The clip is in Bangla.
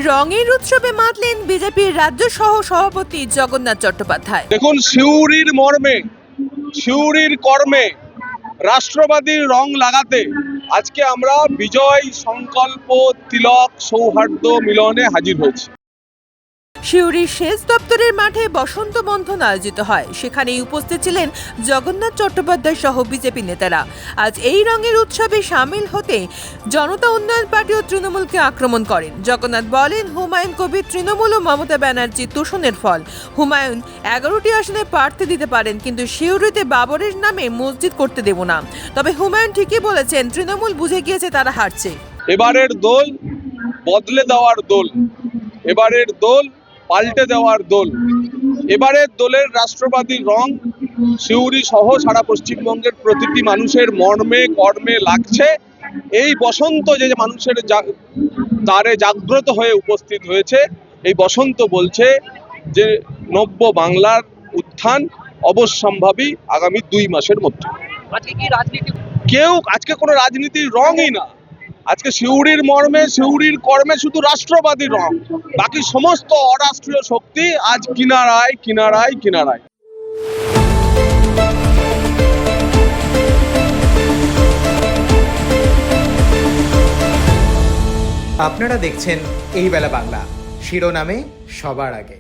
রঙের উৎসবে মাতলেন বিজেপির রাজ্য সহ সভাপতি জগন্নাথ চট্টোপাধ্যায়। দেখুন, সিউড়ির মর্মে, সিউড়ির কর্মে রাষ্ট্রবাদীর রং লাগাতে আজকে আমরা বিজয় সংকল্প তিলক সৌহার্দ্য মিলনে হাজির হয়েছি। সিউড়ির সেচ দপ্তরের মাঠে বসন্ত বন্ধন আয়োজিত হয়। সেখানেই উপস্থিত ছিলেন জগন্নাথ চট্টোপাধ্যায় সহ বিজেপি নেতারা। আজ এই রঙের উৎসবে সামিল হতে জনতা উন্নয়ন পার্টি ও তৃণমূলকে আক্রমণ করেন। জগন্নাথ বলেন, হুমায়ুন কবির তৃণমূল ও মমতা ব্যানার্জি তোষণের ফল। হুমায়ুন 11টি আসনে প্রার্থী দিতে পারেন, কিন্তু সিউড়িতে বাবরের নামে মসজিদ করতে দেব না। তবে হুমায়ুন ঠিকই বলেছেন, তৃণমূল বুঝে গিয়েছে তারা হারছে। এবারের দোল বদলে দেওয়ার দোল, এবারের দোল পাল্টে দেওয়ার দোল। এবারের দোলের রাষ্ট্রবাদী রং সিউড়ি সহ সারা পশ্চিমবঙ্গের প্রতিটি মানুষের মর্মে কর্মে লাগছে। এই বসন্ত যে মানুষের দ্বারে জাগ্রত হয়ে উপস্থিত হয়েছে, এই বসন্ত বলছে যে নব্য বাংলার উত্থান অবশ্যম্ভাবী আগামী 2 মাসের মধ্যে। কেউ আজকে কোনো রাজনীতির রঙই না, আজকে সিউড়ির মর্মে সিউড়ির কর্মে শুধু রাষ্ট্রবাদী রং, বাকি সমস্ত অরাষ্ট্রীয় শক্তি আজ কিনারায় কিনারায় কিনারায়। আপনারা দেখছেন এই বেলা বাংলা, শিরোনামে সবার আগে।